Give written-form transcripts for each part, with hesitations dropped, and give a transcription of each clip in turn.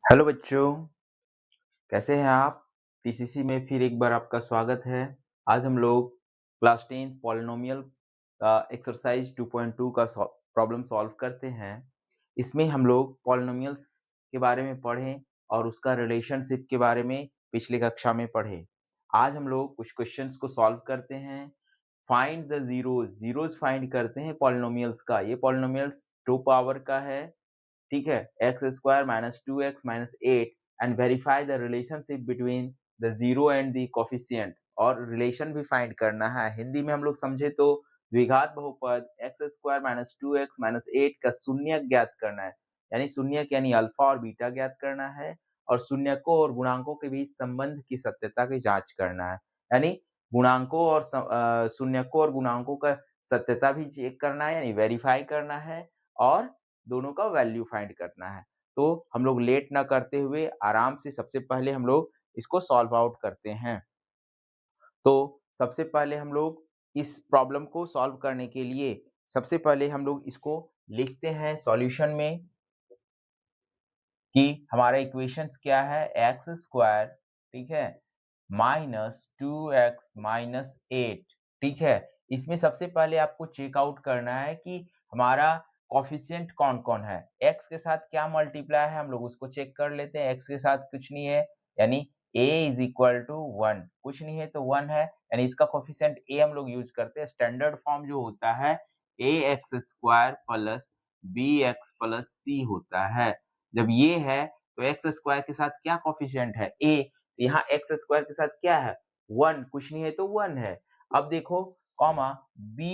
Hello बच्चों, कैसे हैं आप? टीसीसी में फिर एक बार आपका स्वागत है। आज हम लोग क्लास 10 पॉलिनोमियल का एक्सरसाइज 2.2 का प्रॉब्लम सॉल्व करते हैं। इसमें हम लोग पॉलिनोमियल्स के बारे में पढ़ें और उसका रिलेशनशिप के बारे में पिछली कक्षा में पढ़े। आज हम लोग कुछ क्वेश्चंस को सॉल्व करते हैं। फाइंड द जीरोज फाइंड करते हैं पॉलिनोमियल्स का। ये पॉलिनोमियल्स 2 पावर का है, ठीक है, x square minus 2x minus 8 and verify the relationship between the zero and the coefficient. और रिलेशन भी फाइंड करना है। हिंदी में हम लोग समझे तो द्विघात बहुपद x square minus 2x minus 8 का शून्यक ज्ञात करना है, यानी शून्यक यानी अल्फा और बीटा ज्ञात करना है, और शून्यकों और गुणांकों के बीच संबंध की सत्यता की जांच करना है, यानी गुणांकों और शून्यकों और गुणांकों का सत्यता भी चेक करना है, यानी वेरीफाई करना है, और दोनों का वैल्यू फाइंड करना है। तो हम लोग लेट ना करते हुए आराम से सबसे पहले हम लोग इसको सॉल्व आउट करते हैं। तो सबसे पहले हम लोग इस प्रॉब्लम को सॉल्व करने के लिए सबसे पहले हम लोग इसको लिखते हैं सॉल्यूशन में कि हमारा इक्वेशंस क्या है, एक्स स्क्वायर, ठीक है, माइनस 2x माइनस 8, ठीक है। इसमें सबसे पहले आपको चेकआउट करना है कि हमारा कोफिशिएंट कौन कौन है। x के साथ क्या मल्टीप्लाई है हम लोग उसको चेक कर लेते हैं। x के साथ कुछ नहीं है, यानी a इज इक्वल टू 1, कुछ नहीं है तो 1 है, यानी इसका कोफिशिएंट a हम लोग यूज करते हैं। स्टैंडर्ड फॉर्म जो होता है ax square plus bx plus c होता है। जब ये है तो एक्स स्क्वायर के साथ क्या कोफिशिएंट है, a, यहाँ एक्स स्क्वायर के साथ क्या है, 1, कुछ नहीं है तो 1 है। अब देखो कॉमा b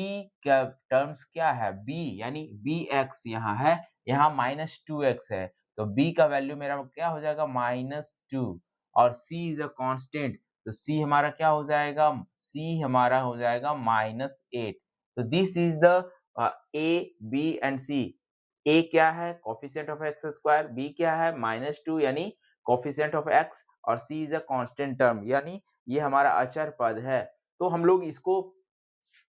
का टर्म्स क्या है, b यानी bx यहाँ है, यहाँ माइनस 2x है, तो b का वैल्यू मेरा क्या हो जाएगा, -2, और c इज अ कांस्टेंट, तो c हमारा क्या हो जाएगा, c हमारा हो जाएगा -8। तो this is the a, b and c। a क्या है, coefficient of x square, b क्या है, -2 यानी कोफिशिएंट ऑफ x, और c is a constant term, यानी ये हमारा अचर पद है। तो हम लोग इसको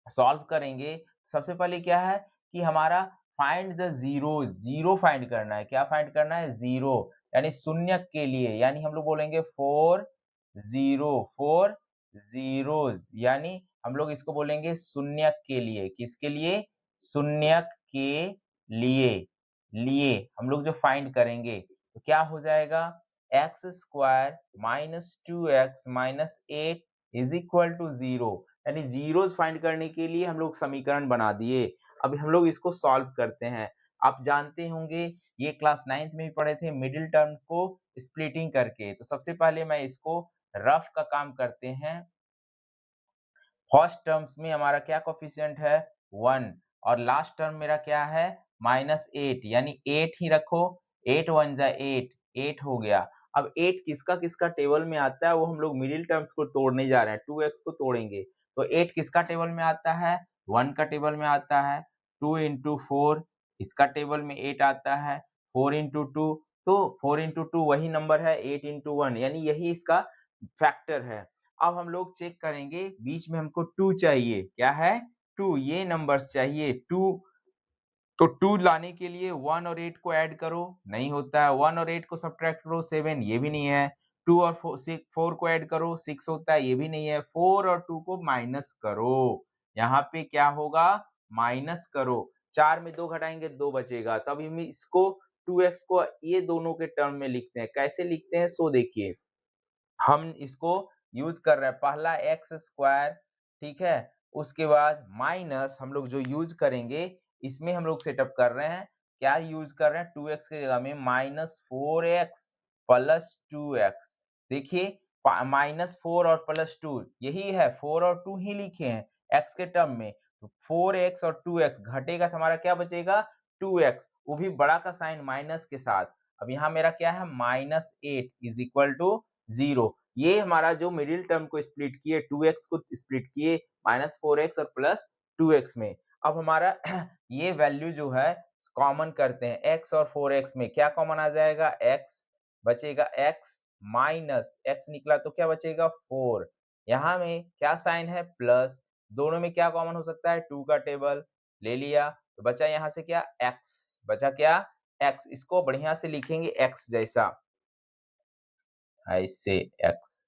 सॉल्व करेंगे। सबसे पहले क्या है कि हमारा find the zero, zero find करना है। क्या फाइंड करना है, जीरो, यानी शून्यक के लिए, यानी हम लोग बोलेंगे फोर जीरोज, यानी हम लोग इसको बोलेंगे शून्यक के लिए। किसके लिए, शून्यक के लिए, लिए हम लोग जो फाइंड करेंगे तो क्या हो जाएगा, x square minus 2x minus 8 is equal to 0, यानी जीरोस फाइंड करने के लिए हम लोग समीकरण बना दिए। अब हम लोग इसको सॉल्व करते हैं। आप जानते होंगे ये क्लास 9th में भी पढ़े थे, मिडिल टर्म को स्प्लिटिंग करके। तो सबसे पहले मैं इसको रफ का काम करते हैं। फर्स्ट टर्म्स में हमारा क्या कोफिशिएंट है, 1, और लास्ट टर्म मेरा क्या है, -8, यानी 8 ही रखो, 8 1 जा 8, 8 हो गया। अब 8 किसका किसका टेबल में आता है वो हम लोग मिडिल टर्म्स को तोड़ने जा रहे हैं, 2x को तोड़ेंगे। तो 8 किसका टेबल में आता है, 1 का टेबल में आता है, 2 into 4 इसका टेबल में 8 आता है, 4 into 2, तो 4 into 2 वही नंबर है, 8 into 1, यानी यही इसका फैक्टर है। अब हम लोग चेक करेंगे, बीच में हमको 2 चाहिए, क्या है, 2, ये नंबर्स चाहिए 2। तो 2 लाने के लिए 1 और 8 को ऐड करो, नहीं होता है, 1 और 8 को सब्ट्रैक्ट करो, 7, ये भी नहीं है, 2 और 4 को ऐड करो, 6 होता है, ये भी नहीं है, 4 और 2 को माइनस करो, यहाँ पे क्या होगा, माइनस करो, 4 में 2 घटाएंगे 2 बचेगा। तब हम इसको 2x को ये दोनों के टर्म में लिखते हैं। कैसे लिखते हैं सो देखिए, हम इसको यूज कर रहे हैं, पहला एक्स स्क्वायर, ठीक है, उसके बाद माइनस हम लोग जो यूज करेंगे इसमें हम लोग सेटअप कर रहे हैं, क्या यूज कर रहे हैं, 2x के जगह में -4x प्लस 2x। देखिए -4 और +2 यही है, 4 और 2 ही लिखे हैं x के टर्म में, तो 4x और 2x घटेगा तो हमारा क्या बचेगा, 2x, वो भी बड़ा का साइन माइनस के साथ। अब यहाँ मेरा क्या है, -8 इज इक्वल टू 0। ये हमारा जो मिडिल टर्म को स्प्लिट किए, 2x को स्प्लिट किए -4x और +2x में। अब हमारा ये वैल्यू जो है कॉमन करते हैं, x और 4x में क्या कॉमन आ जाएगा, x बचेगा, x माइनस x निकला तो क्या बचेगा, 4, यहाँ में क्या साइन है, प्लस, दोनों में क्या कॉमन हो सकता है, 2 का टेबल ले लिया, तो बचा यहाँ से क्या, x, बचा क्या, x, इसको बढ़िया से लिखेंगे x जैसा, ऐसे x,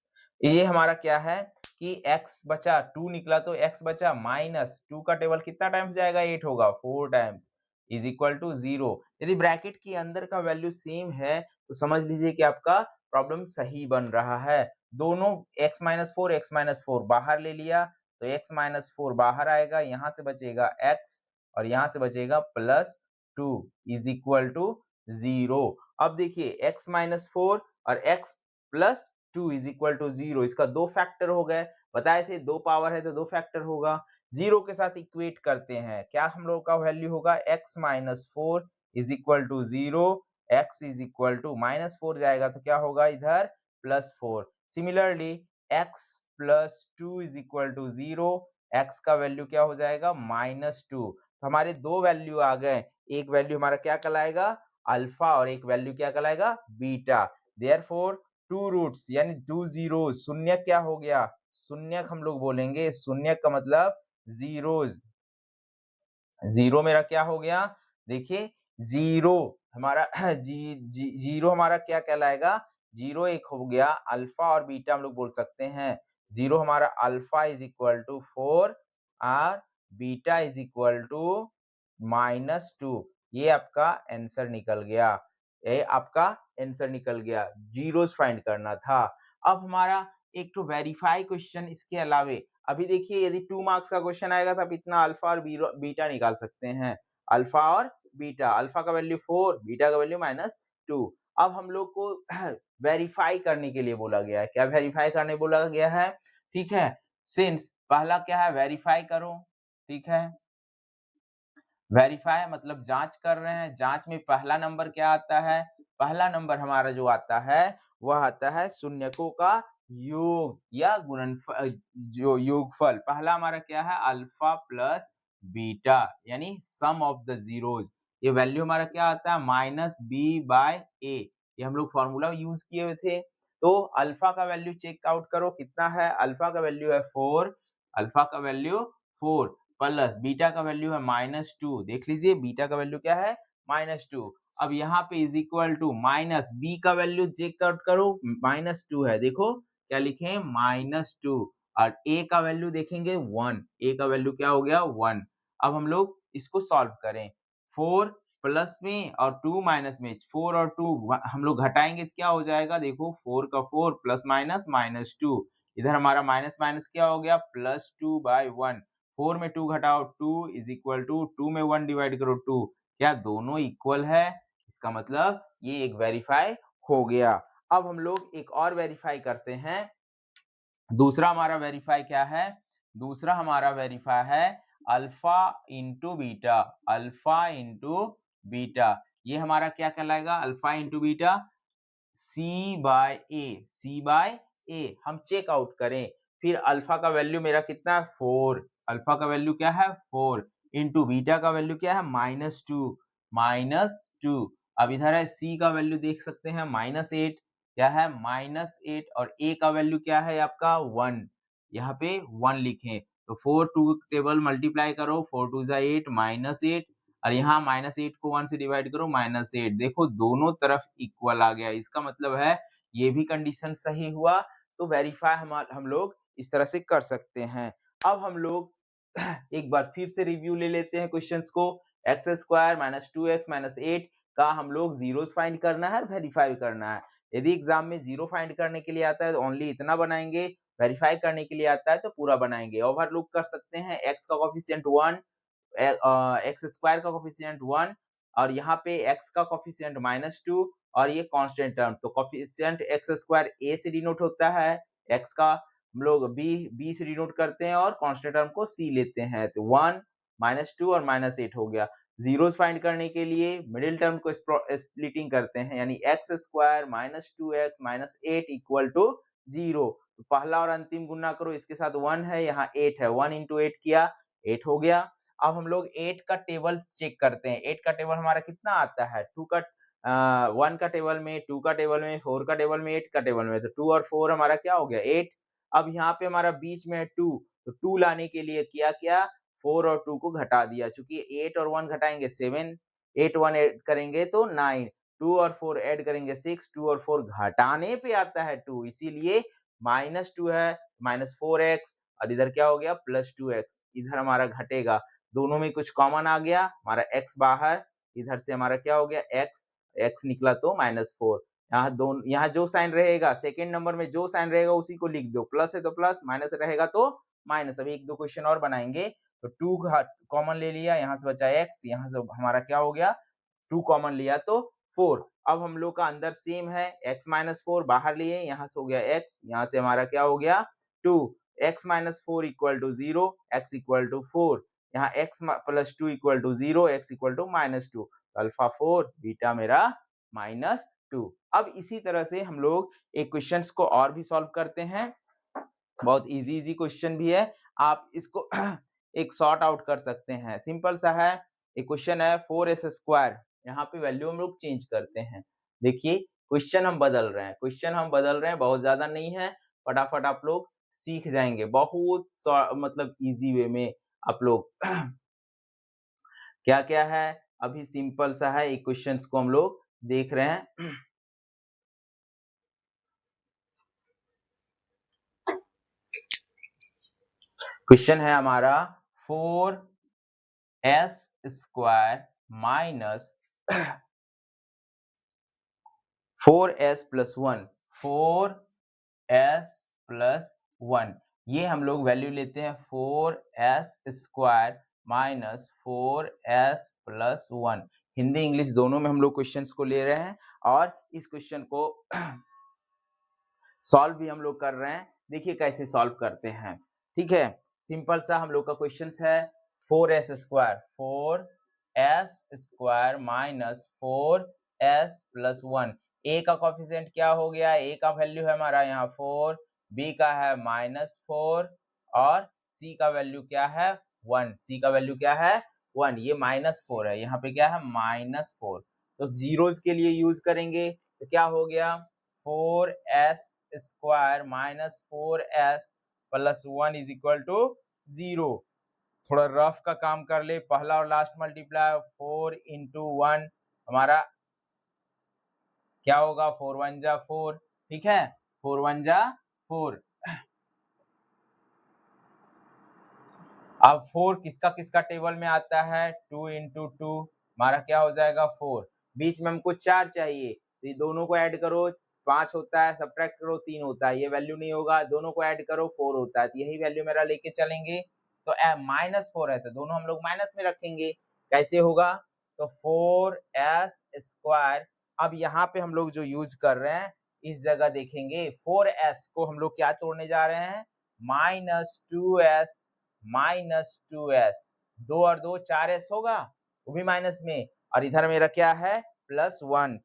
ये हमारा क्या है कि x बचा 2 निकला तो x बचा माइनस 2 का टेबल कितना टाइम्स जाएगा 8 होगा 4 टाइम्स इज इक्वल टू 0। यदि ब्रैकेट के अंदर का वैल्यू सेम है तो समझ लीजिए कि आपका प्रॉब्लम सही बन रहा है। दोनों x माइनस 4 बाहर ले लिया तो x माइनस 4 बाहर आएगा, यहाँ से बचेगा x और यहाँ से बचेगा प्लस 2 इज इक्वल टू 0। अब देखिए x माइनस 4 और x plus 2 is equal to 0, इसका दो फैक्टर हो गए, बताए थे दो पावर है तो दो फैक्टर होगा। 0 के साथ इक्वेट करते हैं, क्या हम लोग का वैल्यू होगा x minus 4 is equal to 0, x is equal to minus 4 जाएगा तो क्या होगा इधर plus 4। Similarly x plus 2 is equal to 0, x का वैल्यू क्या हो जाएगा माइनस 2। तो हमारे दो वैल्यू आ गए, एक वैल्यू हमारा क्या कहलाएगा अल्फा और एक वैल्यू क्या कहलाएगा बीटा। देयरफॉर टू रूट्स यानी 2 जीरोस, शून्य क्या हो गया शून्यक हम लोग बोलेंगे, शून्यक का मतलब जीरोस। जीरो मेरा क्या हो गया देखिए जीरो हमारा जीरो हमारा क्या कहलाएगा, जीरो एक हो गया अल्फा और बीटा हम लोग बोल सकते हैं। जीरो हमारा अल्फा इज इक्वल टू 4 और beta is equal to minus 2। ये आपका आंसर निकल गया, ये आपका आंसर निकल गया, जीरोस फाइंड करना था। अब हमारा एक तो वेरीफाई क्वेश्चन इसके अलावे, अभी देखिए यदि 2 मार्क्स का क्वेश्चन आएगा तो आप इतना अल्फा और बीटा निकाल सकते हैं। अल्फा और बीटा, अल्फा का वैल्यू 4, बीटा का वैल्यू माइनस 2। अब हम लोग को वेरीफाई करने के लिए बोला गया है, क्या वेरीफाई करने बोला गया है, ठीक है। सिंस पहला क्या है वेरीफाई करो, ठीक है। वेरीफाई मतलब जांच कर रहे हैं, जांच में पहला नंबर क्या आता है, पहला नंबर हमारा जो आता है वह आता है शून्यकों का योग या गुणनफल, जो योगफल। पहला हमारा क्या है अल्फा प्लस बीटा यानी सम ऑफ द जीरोज। ये वैल्यू हमारा क्या आता है माइनस बी बाय ए, ये हम लोग फॉर्मूला यूज किए हुए थे। तो अल्फा का वैल्यू चेक आउट करो कितना है, अल्फा का वैल्यू है 4, अल्फा का वैल्यू 4 प्लस बीटा का वैल्यू है माइनस 2, देख लीजिए बीटा का वैल्यू क्या है माइनस 2। अब यहाँ पे is equal to minus B का वैल्यू चेक आउट करो माइनस 2 है, देखो क्या लिखे माइनस 2 और ए का वैल्यू देखेंगे 1, ए का वैल्यू क्या हो गया 1। अब हम लोग इसको सॉल्व करें, 4 प्लस में और 2 माइनस में, 4 और 2 हम लोग घटाएंगे तो क्या हो जाएगा, देखो 4 का 4 प्लस माइनस माइनस 2, इधर हमारा माइनस माइनस क्या हो गया प्लस 2 बाय 1। 4 में 2 घटाओ 2 इज इक्वल टू 2 में 1 डिवाइड करो 2, क्या दोनों इक्वल है, इसका मतलब ये एक वेरीफाई हो गया। अब हम लोग एक और वेरीफाई करते हैं, दूसरा हमारा वेरीफाई क्या है, दूसरा हमारा वेरीफाई है alpha into beta, alpha into beta. ये हमारा क्या कहलाएगा अल्फा इंटू बीटा सी बाय ए, सी बाय ए हम चेक आउट करें, फिर अल्फा का वैल्यू मेरा कितना है 4, अल्फा का वैल्यू क्या है 4 इंटू बीटा का वैल्यू क्या है माइनस 2, माइनस 2। अब इधर है सी का वैल्यू देख सकते हैं माइनस 8, क्या है माइनस 8 और ए का वैल्यू क्या है आपका 1, यहाँ पे 1 लिखें तो 4 2 टेबल मल्टीप्लाई करो 4 2 जा 8 माइनस 8 और यहाँ माइनस 8 को 1 से डिवाइड करो माइनस 8, देखो दोनों तरफ इक्वल आ गया, इसका मतलब है ये भी कंडीशन सही हुआ। तो वेरीफाई हम लोग इस तरह से कर सकते हैं। अब हम लोग एक बार फिर से रिव्यू ले लेते हैं क्वेश्चंस को, x square minus 2x minus 8 का हम लोग जीरोस फाइंड करना है और वेरीफाई करना है। यदि एग्जाम में जीरो फाइंड करने के लिए आता है तो ओनली इतना बनाएंगे, वेरीफाई करने के लिए आता है तो पूरा बनाएंगे। ओवरलुक कर सकते हैं, x का कोफिशिएंट 1, एक्स स्क्वायर का कोफिशिएंट 1 और यहाँ पे x का कोफिशिएंट माइनस 2 और ये कांस्टेंट टर्म, तो कोफिशिएंट एक्स स्क्वायर a से डिनोट होता है, x का हम लोग b से डिनोट करते हैं और कांस्टेंट टर्म को c लेते हैं, तो 1 माइनस 2 और माइनस 8 हो गया। जीरोस फाइंड करने के लिए मिडिल टर्म को स्प्लिटिंग करते हैं, यानी x square minus 2x minus 8 equal to 0। तो पहला और अंतिम गुना करो, इसके साथ 1 है, यहाँ 8 है, 1 इंटू 8 किया 8 हो गया। अब हम लोग 8 का टेबल चेक करते हैं, 8 का टेबल हमारा कितना आता है, 1 का टेबल में, 2 का टेबल में, 4 का टेबल में, 8 का टेबल में, तो 2 और 4 हमारा क्या हो गया 8। अब यहाँ पे हमारा बीच में है 2, तो 2 लाने के लिए किया क्या 4 और 2 को घटा दिया, चूंकि 8 और 1 घटाएंगे 7, 8 1 8 करेंगे तो 9, 2 और 4 ऐड करेंगे 6, 2 और 4 घटाने पे आता है 2, इसीलिए -2 है, -4x और इधर क्या हो गया +2x, इधर हमारा घटेगा, दोनों में कुछ कॉमन आ गया, हमारा x बाहर, इधर से हमारा क्या हो गया x निकला तो -4, यहाँ जो साइन रहेगा सेकंड नंबर में जो साइन रहेगा उसी को लिख दो, प्लस है तो प्लस, माइनस रहेगा तो माइनस। अभी एक दो क्वेश्चन और बनाएंगे। तो 2 कॉमन ले लिया, यहाँ से बचा x, यहाँ से हमारा क्या हो गया 2 कॉमन लिया तो 4। अब हम लोग का अंदर सेम है, x माइनस 4 बाहर लिए, यहाँ से हो गया x, यहाँ से हमारा क्या हो गया 2, x minus 4 equal to 0, x equal to 4, यहाँ x plus 2 equal to 0, x equal to -2, alpha 4 beta मेरा -2। अब इसी तरह से हम लोग एक क्वेश्चंस को और भी सॉल्व करते हैं, बहुत इजी क्वेश्चन भी है, आप इसको एक सॉर्ट आउट कर सकते हैं, सिंपल सा है। एक क्वेश्चन है 4s², यहाँ पे वैल्यू हम लोग चेंज करते हैं। देखिए क्वेश्चन हम बदल रहे हैं, बहुत ज्यादा नहीं है, फटाफट आप लोग सीख जाएंगे, बहुत मतलब इजी वे में आप लोग क्या क्या है, अभी सिंपल सा है, एक क्वेश्चंस को हम लोग देख रहे हैं। क्वेश्चन है हमारा 4s² minus 4s plus 1, 4s plus 1, ये हम लोग वैल्यू लेते हैं 4s² minus 4s plus 1। Hindi English दोनों में हम लोग क्वेश्चंस को ले रहे हैं और इस क्वेश्चन को सॉल्व भी हम लोग कर रहे हैं। देखिए कैसे सॉल्व करते हैं, ठीक है, सिंपल सा हम लोग का क्वेश्चन है 4s² माइनस 4s प्लस 1। ए का कोफिशिएंट क्या हो गया, ए का वैल्यू है हमारा यहाँ 4, बी का है -4 और सी का वैल्यू क्या है 1, सी का वैल्यू क्या है 1, ये -4 है, यहाँ पे क्या है -4, तो जीरोस के लिए यूज करेंगे तो क्या हो गया 4s² minus 4s plus 1 is equal to 0। थोड़ा रफ का काम कर ले, पहला और लास्ट मल्टीप्लाई 4 इंटू 1 हमारा क्या होगा 4 1 जा 4, ठीक है 4 1 जा 4। अब 4 किसका किसका टेबल में आता है 2 इंटू 2, हमारा क्या हो जाएगा 4, बीच में हमको 4 चाहिए तो ये दोनों को ऐड करो 5 होता है, सब्ट्रैक्ट करो 3 होता है, ये वैल्यू नहीं होगा, दोनों को ऐड करो 4 होता है, तो यही वैल्यू मेरा लेके चलेंगे। तो -4 है तो दोनों हम लोग माइनस में रखेंगे, कैसे होगा तो 4s²। अब यहाँ पे हम लोग जो यूज कर रहे हैं इस जगह देखेंगे 4s को हम लोग क्या तोड़ने जा रहे हैं -2s, -2s, 2 और 2 4s होगा, वो भी माइनस में, और इधर मेरा क्या है +1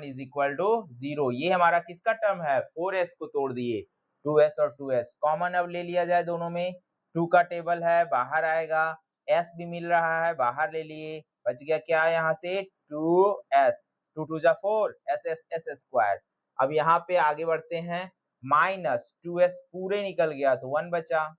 इज इक्वल टू 0, ये हमारा किसका टर्म है 4s को तोड़ दिए, 2s और 2s कॉमन अब ले लिया जाए, दोनों में 2 का टेबल है बाहर आएगा, s भी मिल रहा है बाहर ले लिए, बच गया क्या यहाँ से 2s, 2 2 जा 4, s²। अब यहाँ पे आगे बढ़ते हैं, -2s पूरे निकल गया तो 1 बचा।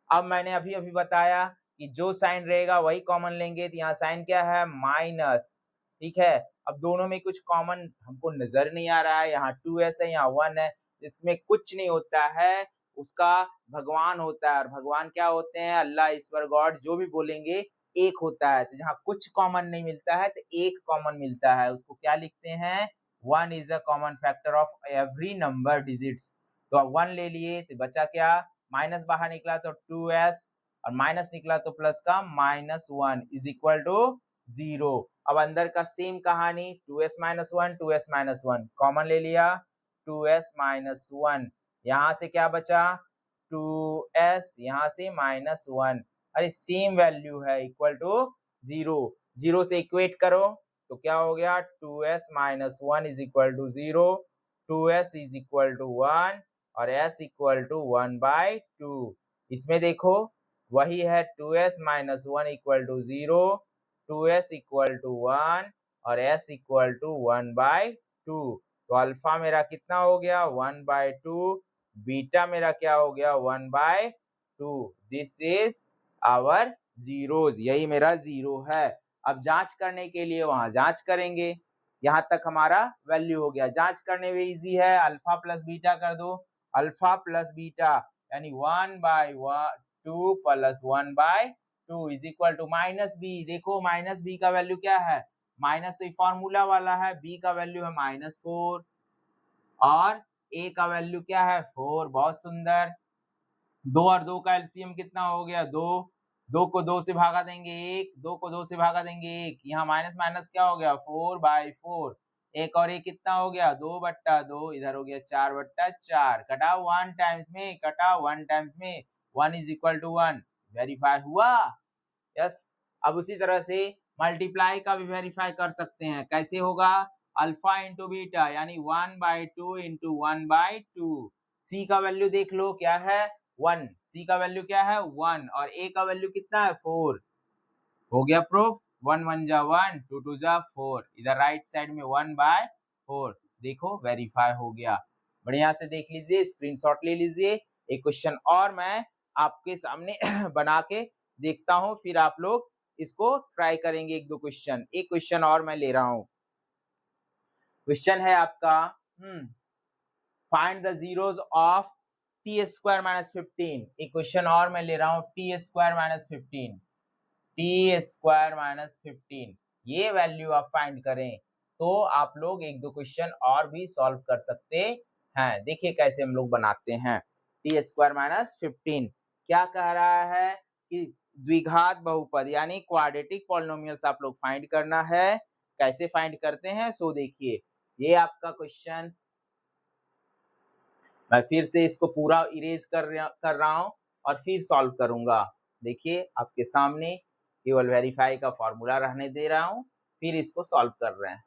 अब मैंने अभी अभी बताया कि जो साइन रहेगा वही कॉमन लेंगे, तो यहाँ साइन क्या है माइनस, ठीक है। अब दोनों में कुछ कॉमन हमको नजर नहीं आ रहा है, यहाँ 2s है यहाँ 1 है, इसमें कुछ नहीं होता है, उसका भगवान होता है, और भगवान क्या होते हैं अल्लाह ईश्वर गॉड जो भी बोलेंगे एक होता है, तो जहाँ कुछ कॉमन नहीं मिलता है तो एक कॉमन मिलता है, उसको क्या लिखते हैं 1 is a common factor of every number digits. तो अब 1 ले लिए तो बचा क्या, माइनस बाहर निकला तो 2s और माइनस निकला तो प्लस का -1 इज इक्वल टू 0। अब अंदर का सेम कहानी 2s - 1 2s - 1 कॉमन ले लिया, 2s - 1, यहाँ से क्या बचा 2s, यहाँ से -1, अरे सेम वैल्यू है इक्वल टू 0, 0 से इक्वेट करो तो क्या हो गया 2s - 1 is equal to 0, 2s is equal to 1 और s इक्वल टू 1/2। इसमें देखो वही है 2s - 1 equal to 0, 2s equal to 1 और s इक्वल टू 1/2। तो अल्फा मेरा कितना हो गया 1/2, बीटा मेरा क्या हो गया 1/2। दिस इज आवर जीरोज, यही मेरा 0 है। अब जांच करने के लिए वहां जांच करेंगे। यहाँ तक हमारा वैल्यू हो गया। जांच करने में इजी है, अल्फा प्लस बीटा कर दो। अल्फा प्लस बीटा यानी 1/2 plus 1/2 is equal to minus b. देखो माइनस बी का वैल्यू क्या है, माइनस तो फॉर्मूला वाला है, बी का वैल्यू है -4 और ए का वैल्यू क्या है 4। बहुत सुंदर। 2 और 2 का एलसीएम कितना हो गया 2। 2 को 2 से भागा देंगे 1, 2 को 2 से भागा देंगे 1। यहाँ माइनस माइनस क्या हो गया 4/4। एक और एक कितना हो गया 2/2, इधर हो गया 4/4। कटाओ 1 टाइम्स में, कटाओ 1 टाइम्स में, 1 इज इक्वल टू 1। वेरीफाई हुआ। यस। अब उसी तरह से मल्टीप्लाई का भी वेरीफाई कर सकते हैं। कैसे होगा, अल्फा इंटू बीटा यानी 1/2 इंटू 1/2। सी का वैल्यू देख लो क्या है 1, सी का वैल्यू क्या है 1 और ए का वैल्यू कितना है 4। हो गया प्रूफ। 1 1 जा 1, 2 2 जा 4। इधर राइट साइड में 1/4। देखो वेरीफाई हो गया। बढ़िया से देख लीजिए, स्क्रीनशॉट ले लीजिए। एक क्वेश्चन और मैं आपके सामने बना के देखता हूं, फिर आप लोग इसको ट्राई करेंगे। एक दो क्वेश्चन, एक क्वेश्चन और मैं ले रहा हूं। क्वेश्चन है आपका find the zeros of T square minus 15। एक क्वेश्चन और मैं ले रहा हूं, T square minus 15, T square minus 15 ये वैल्यू आप फाइंड करें तो आप लोग एक दो क्वेश्चन और भी सॉल्व कर सकते हैं। देखिए कैसे हम लोग बनाते हैं। टी स्क्वायर माइनस 15 क्या कह रहा है कि द्विघात बहुपद यानी क्वाड्रेटिक पॉलिनोमियल्स आप लोग फाइंड करना है। कैसे फाइंड करते हैं सो देखिए, ये आपका क्वेश्चन मैं फिर से इसको पूरा इरेज कर रहा हूं और फिर सॉल्व करूंगा। देखिए आपके सामने केवल वेरीफाई का फॉर्मूला रहने दे रहा हूं, फिर इसको सॉल्व कर रहे हैं।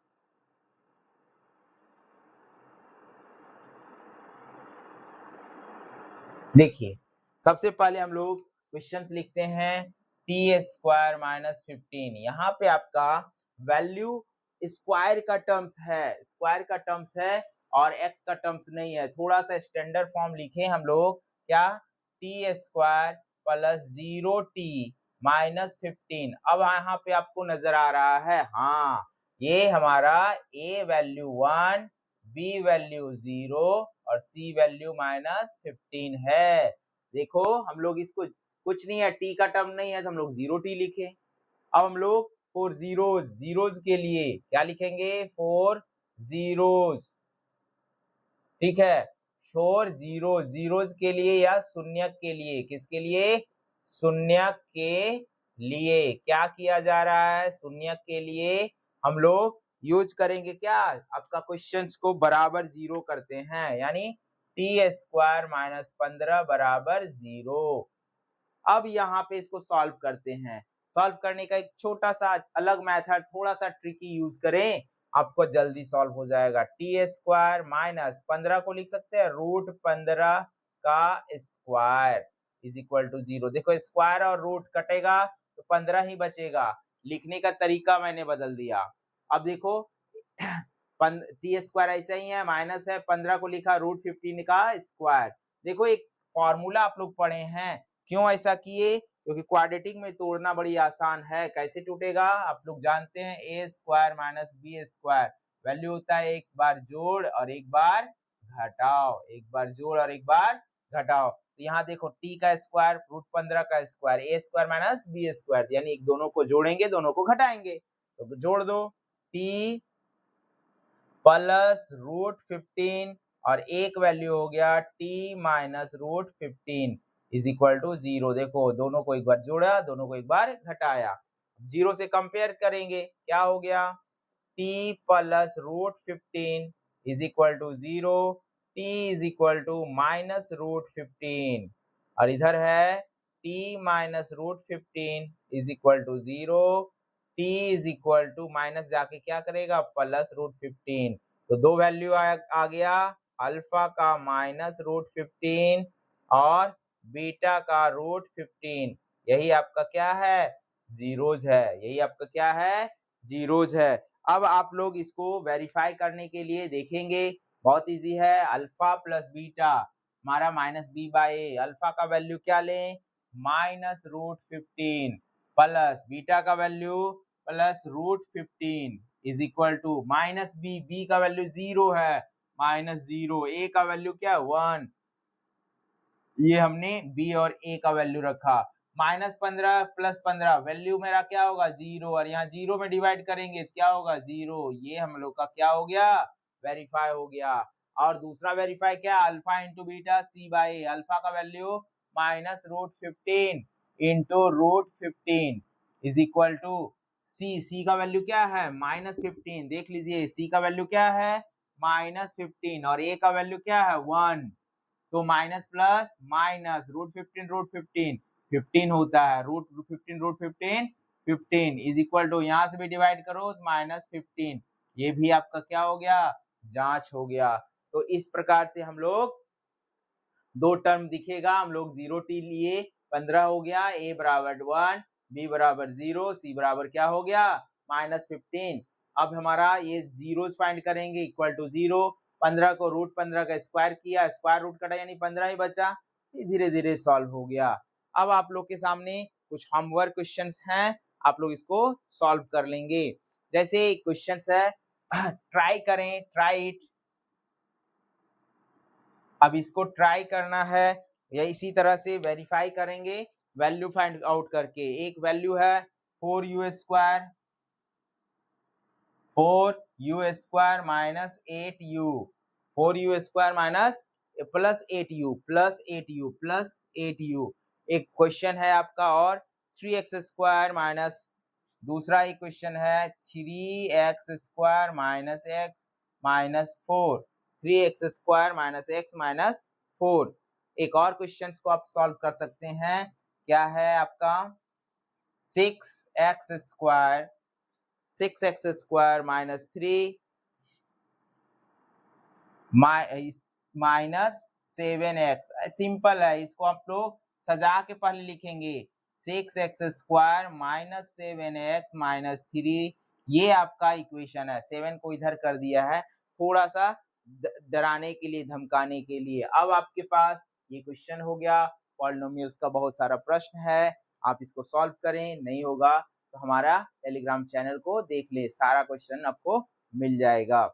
देखिए सबसे पहले हम लोग क्वेश्चंस लिखते हैं टी स्क्वायर माइनस 15। यहाँ पे आपका वैल्यू स्क्वायर का टर्म्स है, स्क्वायर का टर्म्स है और एक्स का टर्म्स नहीं है। थोड़ा सा स्टैंडर्ड फॉर्म लिखे हम लोग, क्या T square plus 0t minus 15। अब यहाँ पे आपको नजर आ रहा है, हाँ ये हमारा ए वैल्यू 1, बी वैल्यू 0 और सी वैल्यू -15 है। देखो हम लोग इसको कुछ नहीं है, टी का टर्म नहीं है तो हम लोग 0t लिखे। अब हम लोग फोर जीरोज के लिए क्या लिखेंगे 4 जीरोज, ठीक है। 4 जीरोज के लिए या शून्यक के लिए, किसके लिए शून्यक के लिए क्या किया जा रहा है, शून्यक के लिए हम लोग यूज करेंगे क्या, आपका क्वेश्चंस को बराबर 0 करते हैं यानी टी स्क्वायर माइनस 15 बराबर 0। अब यहाँ पे इसको सॉल्व करते हैं। सॉल्व करने का एक छोटा सा अलग मेथड, थोड़ा सा ट्रिकी यूज करें, आपको जल्दी सॉल्व हो जाएगा। टी स्क्वायर माइनस 15 को लिख सकते हैं √15 का स्क्वायर इज इक्वल टू 0। देखो स्क्वायर और रूट कटेगा तो 15 ही बचेगा। लिखने का तरीका मैंने बदल दिया। अब देखो टी स्क्वायर ऐसा ही है, माइनस है, 15 को लिखा √15 का स्क्वायर। देखो एक फॉर्मूला आप लोग पढ़े हैं, क्यों ऐसा किए, क्योंकि क्वाड्रेटिक में तोड़ना बड़ी आसान है। कैसे टूटेगा आप लोग जानते हैं, a square minus b square value होता है एक बार जोड़ और एक बार घटाओ, एक बार जोड़ और एक बार घटाओ। तो यहाँ देखो टी का स्क्वायर √15 का स्क्वायर, ए स्क्वायर माइनस बी स्क्वायर यानी एक दोनों को जोड़ेंगे दोनों को घटाएंगे तो जोड़ दो टी प्लस √15 और एक वैल्यू हो गया t minus √15 is equal to 0। देखो दोनों को एक बार जोड़ा दोनों को एक बार घटाया, 0 से कंपेयर करेंगे क्या हो गया T plus √15 is equal to 0, T is equal to minus √15 और इधर है T minus √15 is equal to 0, T is equal to minus जाके क्या करेगा प्लस √15। तो दो वैल्यू आ गया, अल्फा का माइनस √15 और बीटा का √15। यही आपका क्या है जीरोज है, यही आपका क्या है जीरोज है। अब आप लोग इसको वेरीफाई करने के लिए देखेंगे, बहुत इजी है। अल्फा प्लस बीटा हमारा -b/a, अल्फा का वैल्यू क्या लें -√15 प्लस बीटा का value plus root 15 is equal to minus B का वैल्यू 0 है, माइनस 0, ए का वैल्यू क्या है 1, ये हमने बी और ए का वैल्यू रखा। माइनस 15 प्लस 15 वैल्यू मेरा क्या होगा 0, और यहाँ 0 में डिवाइड करेंगे क्या होगा 0, ये हम लोग का क्या हो गया वेरीफाई हो गया। और दूसरा वेरीफाई क्या alpha into beta c by a, alpha का value minus root 15 into root 15 is equal to c का वैल्यू क्या है माइनस 15, देख लीजिए सी का वैल्यू क्या है माइनस 15 और ए का वैल्यू क्या है 1, तो माइनस प्लस माइनस रूट 15 15 होता है, रूट 15 15 इज इक्वल टू यहाँ से भी डिवाइड करो तो माइनस 15, ये भी आपका क्या हो गया जांच हो गया। तो इस प्रकार से हम लोग दो टर्म दिखेगा, हम लोग 0t लिए 15 हो गया, a बराबर 1, b बराबर 0, c बराबर क्या हो गया माइनस 15। अब हमारा ये जीरोस फाइंड करेंगे इक्वल टू 0, 15 को रूट 15 का स्क्वायर किया, स्क्वायर रूट कटा यानी 15 ही बचा, ये धीरे धीरे सॉल्व हो गया। अब आप लोग के सामने कुछ होमवर्क क्वेश्चंस हैं, आप लोग इसको सॉल्व कर लेंगे। जैसे क्वेश्चंस है ट्राई करें, ट्राई इट, अब इसको ट्राई करना है या इसी तरह से वेरीफाई करेंगे वैल्यू फाइंड आउट करके। एक वैल्यू है 4u square, 4u square minus 8u, 4u square minus plus 8u plus 8u plus 8u। एक क्वेश्चन है आपका और 3x स्क्वायर माइनस, दूसरा एक क्वेश्चन है 3x square minus x minus 4, 3x square minus x minus 4। एक और क्वेश्चन को आप सॉल्व कर सकते हैं, क्या है आपका 6x square minus 3 minus 7x, simple है, इसको आप लोग सजा के पहले लिखेंगे 6x square minus 7x minus 3, ये आपका इक्वेशन है। 7 को इधर कर दिया है थोड़ा सा डराने के लिए, धमकाने के लिए। अब आपके पास ये क्वेश्चन हो गया, पॉलिनोमियल्स का बहुत सारा प्रश्न है, आप इसको सॉल्व करें, नहीं होगा तो हमारा टेलीग्राम चैनल को देख ले, सारा क्वेश्चन आपको मिल जाएगा।